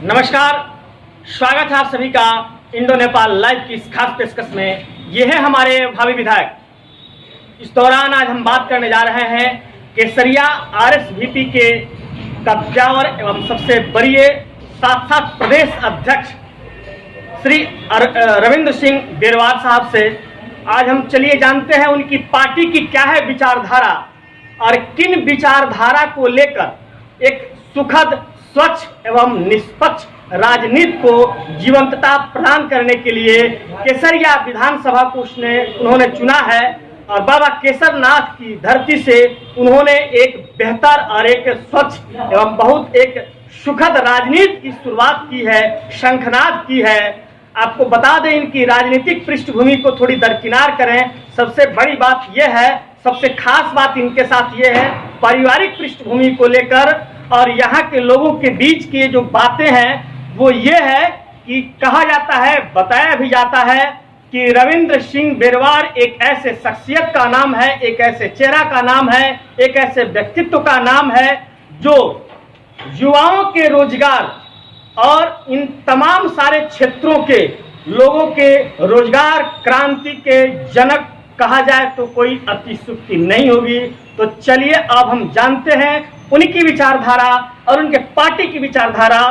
नमस्कार, स्वागत है आप सभी का इंडो नेपाल लाइव की इस खास पेशकश में। ये है हमारे भावी विधायक। इस दौरान आज हम बात करने जा रहे हैं केसरिया आरएसवीपी के कब्जावर एवं सबसे बड़ी साथ साथ प्रदेश अध्यक्ष श्री रविंद्र सिंह बेरवार साहब से। आज हम चलिए जानते हैं उनकी पार्टी की क्या है विचारधारा और किन विचारधारा को लेकर एक सुखद, स्वच्छ एवं निष्पक्ष राजनीति को जीवंतता प्रदान करने के लिए केसरिया विधानसभा को उन्होंने चुना है और बाबा केसरनाथ की धरती से उन्होंने एक बेहतर और एक स्वच्छ एवं बहुत एक सुखद राजनीति की शुरुआत की है, शंखनाद की है। आपको बता दें, इनकी राजनीतिक पृष्ठभूमि को थोड़ी दरकिनार करें। सबसे बड़ी बात यह है, सबसे खास बात इनके साथ यह है पारिवारिक पृष्ठभूमि को लेकर और यहाँ के लोगों के बीच की जो बातें हैं वो ये है कि कहा जाता है, बताया भी जाता है कि रविंद्र सिंह बेरवार एक ऐसे शख्सियत का नाम है, एक ऐसे चेहरा का नाम है, एक ऐसे व्यक्तित्व का नाम है जो युवाओं के रोजगार और इन तमाम सारे क्षेत्रों के लोगों के रोजगार क्रांति के जनक कहा जाए तो कोई अतिशुक्ति नहीं होगी। तो चलिए अब हम जानते हैं उनकी विचारधारा और उनके पार्टी की विचारधारा।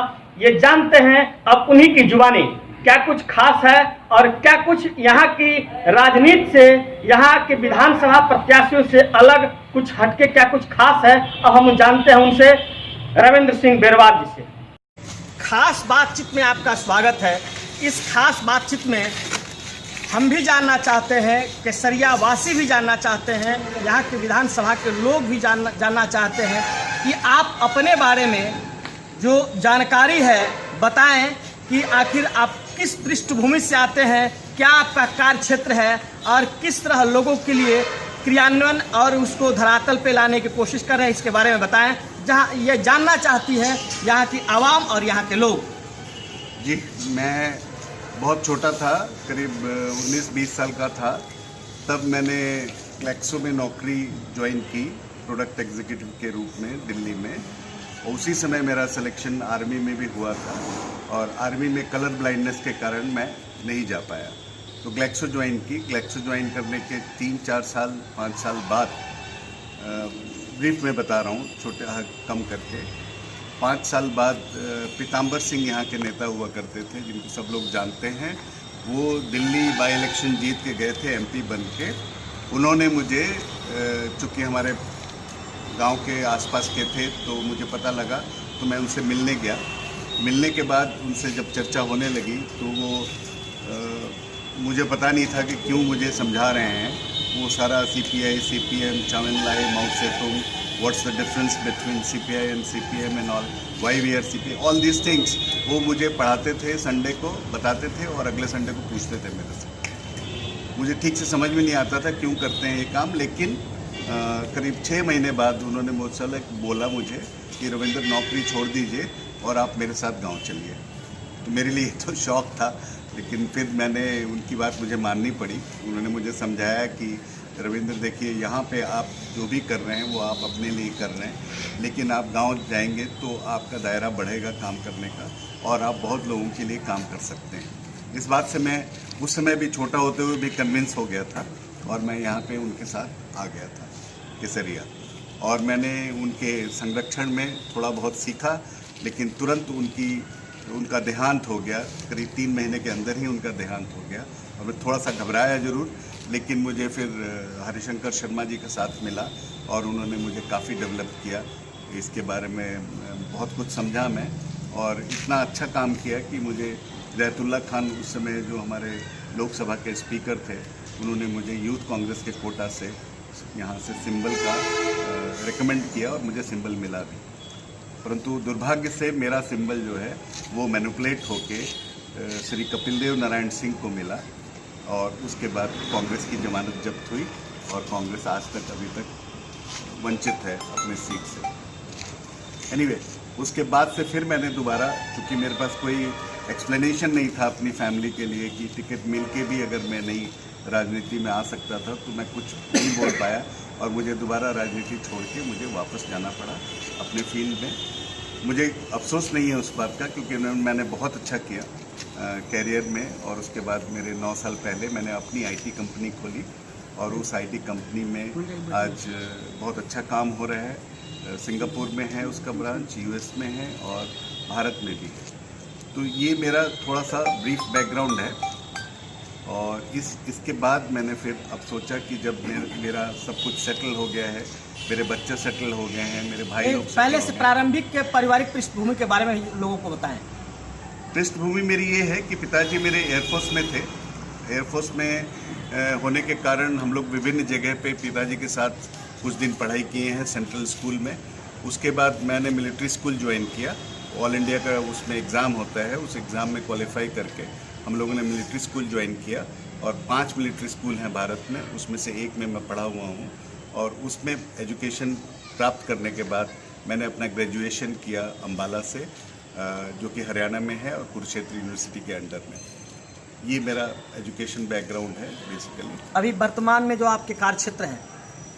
ये जानते हैं अब उन्हीं की जुबानी क्या कुछ खास है और क्या कुछ यहाँ की राजनीति से, यहाँ के विधानसभा प्रत्याशियों से अलग कुछ हटके क्या कुछ खास है। अब हम जानते हैं उनसे, रविंद्र सिंह बेरवार जी से। खास बातचीत में आपका स्वागत है। इस खास बातचीत में हम भी जानना चाहते हैं, केसरिया वासी भी जानना चाहते हैं, यहाँ के विधानसभा के लोग भी जानना चाहते हैं कि आप अपने बारे में जो जानकारी है बताएं कि आखिर आप किस पृष्ठभूमि से आते हैं, क्या आपका कार्य क्षेत्र है और किस तरह लोगों के लिए क्रियान्वयन और उसको धरातल पे लाने की कोशिश कर रहे हैं, इसके बारे में बताएं। जहाँ ये जानना चाहती है यहाँ की आवाम और यहाँ के लोग। जी, मैं बहुत छोटा था, करीब 19-20 साल का था, तब मैंने ग्लेक्सो में नौकरी ज्वाइन की प्रोडक्ट एग्जीक्यूटिव के रूप में दिल्ली में। उसी समय मेरा सिलेक्शन आर्मी में भी हुआ था और आर्मी में कलर ब्लाइंडनेस के कारण मैं नहीं जा पाया, तो ग्लेक्सो ज्वाइन की। ग्लेक्सो ज्वाइन करने के 3-4 साल 5 साल बाद, ब्रीफ में बता रहा हूँ छोटे कम करके, 5 साल बाद पीताम्बर सिंह यहाँ के नेता हुआ करते थे जिनको सब लोग जानते हैं। वो दिल्ली बाई इलेक्शन जीत के गए थे एमपी बन के। उन्होंने मुझे, चूँकि हमारे गांव के आसपास के थे तो मुझे पता लगा, तो मैं उनसे मिलने गया। मिलने के बाद उनसे जब चर्चा होने लगी तो वो मुझे पता नहीं था कि क्यों मुझे समझा रहे हैं। वो सारा सीपीआई, सीपीएम, चाउमिनलाई, Mao Tsetung, what's the difference between CPI and CPM and all, why we are CPI, all these things वो मुझे पढ़ाते थे, संडे को बताते थे और अगले संडे को पूछते थे मेरे से। मुझे ठीक से समझ में नहीं आता था क्यों करते हैं ये काम, लेकिन करीब 6 महीने बाद उन्होंने मुझसे बोला मुझे कि रविंद्र नौकरी छोड़ दीजिए और आप मेरे साथ गाँव चलिए। तो मेरे लिए तो शौक था, लेकिन फिर मैंने उनकी बात मुझे माननी पड़ी। उन्होंने मुझे समझाया कि रविंद्र देखिए, यहाँ पे आप जो भी कर रहे हैं वो आप अपने लिए कर रहे हैं, लेकिन आप गांव जाएंगे तो आपका दायरा बढ़ेगा काम करने का और आप बहुत लोगों के लिए काम कर सकते हैं। इस बात से मैं उस समय भी छोटा होते हुए भी कन्विंस हो गया था और मैं यहाँ पे उनके साथ आ गया था केसरिया। और मैंने उनके संरक्षण में थोड़ा बहुत सीखा, लेकिन तुरंत उनका देहांत हो गया। करीब 3 महीने के अंदर ही उनका देहांत हो गया और मैं थोड़ा सा घबराया ज़रूर, लेकिन मुझे फिर हरिशंकर शर्मा जी के साथ मिला और उन्होंने मुझे काफ़ी डेवलप किया। इसके बारे में बहुत कुछ समझा मैं और इतना अच्छा काम किया कि मुझे रहतुल्ला खान, उस समय जो हमारे लोकसभा के स्पीकर थे, उन्होंने मुझे यूथ कांग्रेस के कोटा से यहाँ से सिंबल का रिकमेंड किया और मुझे सिंबल मिला भी। परंतु दुर्भाग्य से मेरा सिंबल जो है वो मैनिपुलेट होके श्री कपिल देव नारायण सिंह को मिला और उसके बाद कांग्रेस की जमानत जब्त हुई और कांग्रेस आज तक अभी तक वंचित है अपने सीट से। एनीवे, उसके बाद से फिर मैंने दोबारा, चूँकि मेरे पास कोई एक्सप्लेनेशन नहीं था अपनी फैमिली के लिए कि टिकट मिल के भी अगर मैं नहीं राजनीति में आ सकता था, तो मैं कुछ नहीं बोल पाया और मुझे दोबारा राजनीति छोड़ के मुझे वापस जाना पड़ा अपने फील्ड में। मुझे अफसोस नहीं है उस बात का, क्योंकि मैंने बहुत अच्छा किया कैरियर में। और उसके बाद मेरे 9 साल पहले मैंने अपनी आईटी कंपनी खोली और उस आईटी कंपनी में आज बहुत अच्छा काम हो रहा है। सिंगापुर में है उसका ब्रांच, यूएस में है और भारत में भी है। तो ये मेरा थोड़ा सा ब्रीफ बैकग्राउंड है। और इसके बाद मैंने फिर अब सोचा कि जब मेरा सब कुछ सेटल हो गया है, मेरे बच्चे सेटल हो गए हैं, मेरे भाई लोग पहले से प्रारंभिक के पारिवारिक पृष्ठभूमि के बारे में लोगों को बताएं। पृष्ठभूमि मेरी ये है कि पिताजी मेरे एयरफोर्स में थे। एयरफोर्स में होने के कारण हम लोग विभिन्न जगह पे पिताजी के साथ कुछ दिन पढ़ाई किए हैं सेंट्रल स्कूल में। उसके बाद मैंने मिलिट्री स्कूल ज्वाइन किया। ऑल इंडिया का उसमें एग्ज़ाम होता है, उस एग्ज़ाम में क्वालिफाई करके हम लोगों ने मिलिट्री स्कूल ज्वाइन किया। और 5 मिलिट्री स्कूल हैं भारत में, उसमें से एक में मैं पढ़ा हुआ हूँ। और उसमें एजुकेशन प्राप्त करने के बाद मैंने अपना ग्रेजुएशन किया अम्बाला से, जो कि हरियाणा में है और कुरुक्षेत्र यूनिवर्सिटी के अंडर में। ये मेरा एजुकेशन बैकग्राउंड है बेसिकली। अभी वर्तमान में जो आपके कार्यक्षेत्र हैं,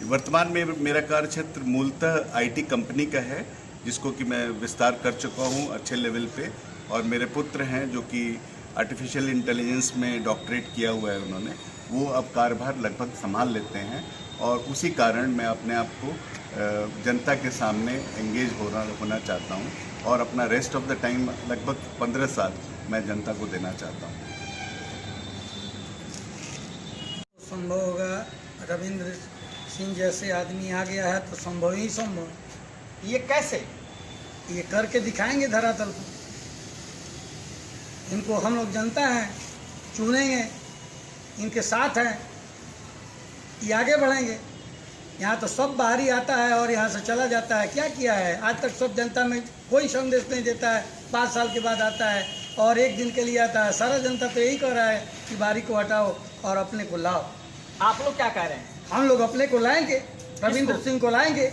वर्तमान में मेरा कार्यक्षेत्र मूलतः आईटी कंपनी का है, जिसको कि मैं विस्तार कर चुका हूँ अच्छे लेवल पे। और मेरे पुत्र हैं जो कि आर्टिफिशियल इंटेलिजेंस में डॉक्टरेट किया हुआ है उन्होंने, वो अब कार्यभार लगभग संभाल लेते हैं। और उसी कारण मैं अपने आप को जनता के सामने एंगेज होना चाहता हूँ और अपना रेस्ट ऑफ द टाइम लगभग 15 साल मैं जनता को देना चाहता हूँ। संभव होगा, रविंद्र सिंह जैसे आदमी आ गया है तो संभव ही संभव। ये कैसे? ये करके दिखाएंगे धरातल को। इनको हम लोग जनता हैं, चुनेंगे, इनके साथ हैं, ये आगे बढ़ेंगे। यहाँ तो सब बाहरी आता है और यहाँ से चला जाता है। क्या किया है आज तक? सब जनता में कोई संदेश नहीं देता है। 5 साल के बाद आता है और 1 दिन के लिए आता है। सारा जनता तो यही कह रहा है कि बाहरी को हटाओ और अपने को लाओ। आप लोग क्या कह रहे हैं? हम लोग अपने को लाएंगे, रविंद्र सिंह को लाएंगे,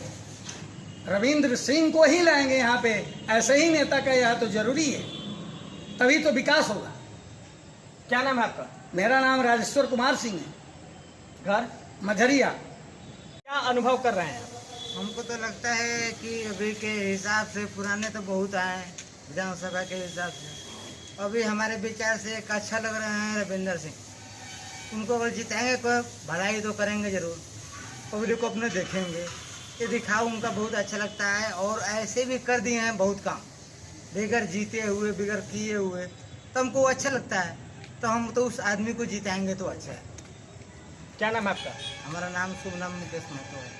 रविंद्र सिंह को ही लाएंगे यहाँ पे। ऐसे ही नेता का यहाँ तो जरूरी है, तभी तो विकास होगा। क्या नाम है आपका? मेरा नाम राजेश्वर कुमार सिंह है, घर मझरिया। क्या अनुभव कर रहे हैं? हमको तो लगता है कि अभी के हिसाब से पुराने तो बहुत आए विधानसभा के हिसाब से। अभी हमारे विचार से एक अच्छा लग रहे हैं रविंद्र सिंह। उनको अगर जिताएंगे तो भलाई तो करेंगे जरूर, पब्लिक को अपने देखेंगे। ये दिखाव उनका बहुत अच्छा लगता है। और ऐसे भी कर दिए हैं बहुत काम बगैर जीते हुए, बगैर किए हुए, तो हमको अच्छा लगता है। तो हम तो उस आदमी को जिताएंगे तो अच्छा है। क्या नाम है आपका? हमारा नाम शुभ नाम मुकेश महतो है।